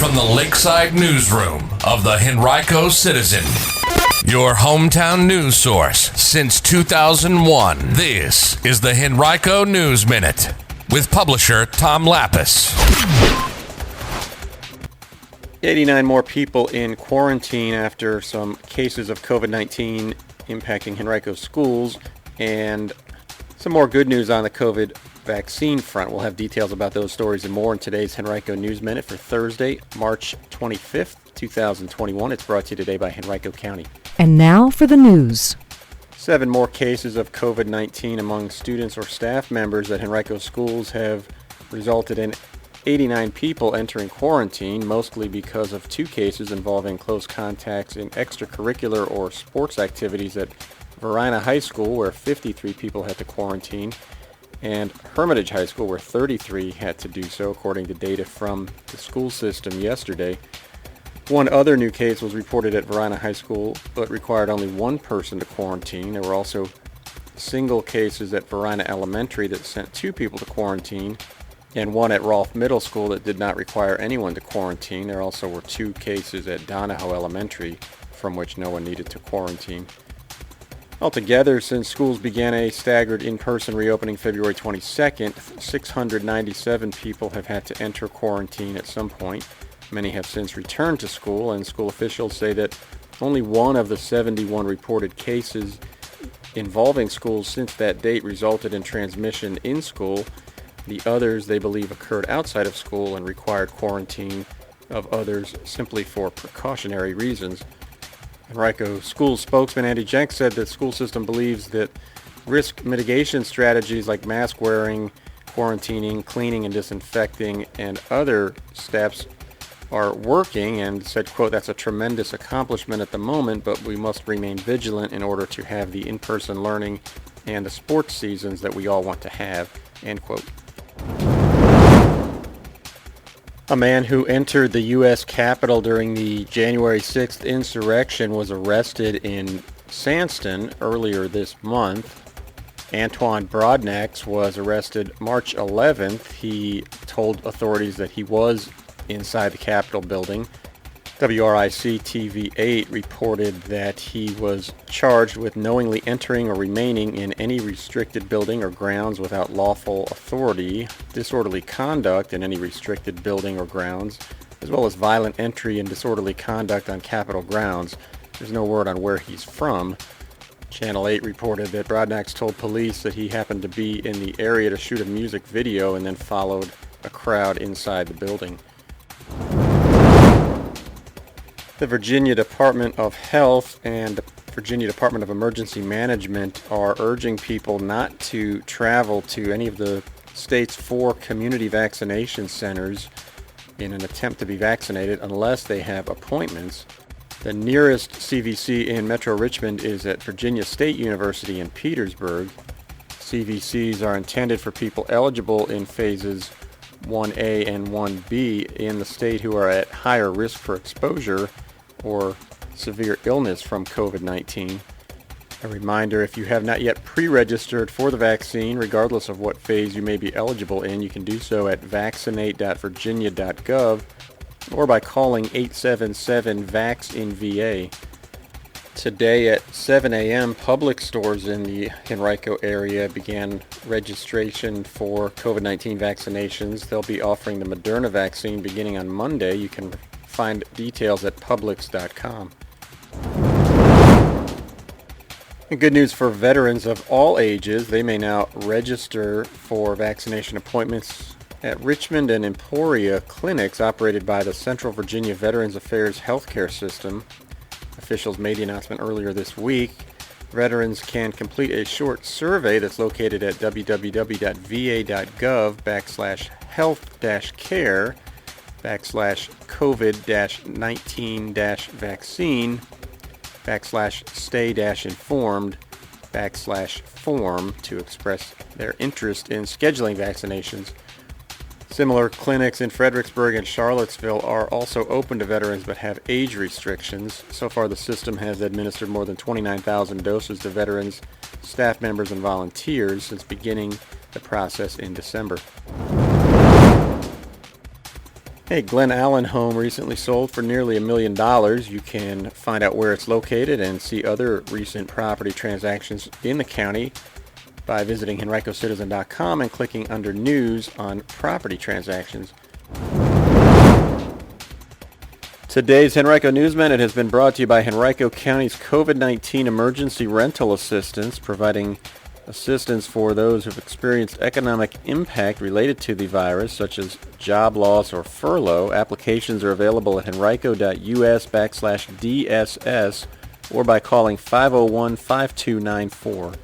from the Lakeside Newsroom of the Henrico Citizen, your hometown news source since 2001. This is the Henrico News Minute with publisher Tom Lapis. 89 more people in quarantine after some cases of COVID-19 impacting Henrico schools, and some more good news on the COVID vaccine front. We'll have details about those stories and more in today's Henrico News Minute for Thursday, March 25th, 2021. It's brought to you today by Henrico County. And now for the news. 7 more cases of COVID-19 among students or staff members at Henrico schools have resulted in 89 people entering quarantine, mostly because of 2 cases involving close contacts in extracurricular or sports activities at Varina High School, where 53 people had to quarantine, and Hermitage High School, where 33 had to do so, according to data from the school system yesterday. 1 other new case was reported at Varina High School, but required only 1 person to quarantine. There were also single cases at Varina Elementary that sent 2 people to quarantine, and 1 at Rolfe Middle School that did not require anyone to quarantine. There also were 2 cases at Donahoe Elementary from which no one needed to quarantine. Altogether, since schools began a staggered in-person reopening February 22nd, 697 people have had to enter quarantine at some point. Many have since returned to school, and school officials say that only 1 of the 71 reported cases involving schools since that date resulted in transmission in school. The others, they believe, occurred outside of school and required quarantine of others simply for precautionary reasons. Henrico School spokesman Andy Jenks said the school system believes that risk mitigation strategies like mask wearing, quarantining, cleaning and disinfecting, and other steps are working, and said, quote, "That's a tremendous accomplishment at the moment, but we must remain vigilant in order to have the in-person learning and the sports seasons that we all want to have," end quote. A man who entered the U.S. Capitol during the January 6th insurrection was arrested in Sandston earlier this month. Antoine Broadnax was arrested March 11th. He told authorities that he was inside the Capitol building. WRIC TV8 reported that he was charged with knowingly entering or remaining in any restricted building or grounds without lawful authority, disorderly conduct in any restricted building or grounds, as well as violent entry and disorderly conduct on Capitol grounds. There's no word on where he's from. Channel 8 reported that Broadnax told police that he happened to be in the area to shoot a music video and then followed a crowd inside the building. The Virginia Department of Health and the Virginia Department of Emergency Management are urging people not to travel to any of the state's 4 community vaccination centers in an attempt to be vaccinated unless they have appointments. The nearest CVC in Metro Richmond is at Virginia State University in Petersburg. CVCs are intended for people eligible in phases 1A and 1B in the state who are at higher risk for exposure or severe illness from COVID-19. A reminder, if you have not yet pre-registered for the vaccine, regardless of what phase you may be eligible in, you can do so at vaccinate.virginia.gov or by calling 877-VAX-IN-VA. Today at 7 a.m., public stores in the Henrico area began registration for COVID-19 vaccinations. They'll be offering the Moderna vaccine beginning on Monday. You can find details at Publix.com. And good news for veterans of all ages. They may now register for vaccination appointments at Richmond and Emporia clinics operated by the Central Virginia Veterans Affairs Healthcare System. Officials made the announcement earlier this week. Veterans can complete a short survey that's located at www.va.gov/health-care/COVID-19-vaccine/stay-informed/form to express their interest in scheduling vaccinations. Similar clinics in Fredericksburg and Charlottesville are also open to veterans but have age restrictions. So far, the system has administered more than 29,000 doses to veterans, staff members, and volunteers since beginning the process in December. Hey, Glen Allen home recently sold for nearly $1 million. You can find out where it's located and see other recent property transactions in the county by visiting henricocitizen.com and clicking under News on Property Transactions. Today's Henrico News Minute has been brought to you by Henrico County's COVID-19 Emergency Rental Assistance, providing assistance for those who've experienced economic impact related to the virus, such as job loss or furlough. Applications are available at henrico.us/DSS or by calling 501-5294.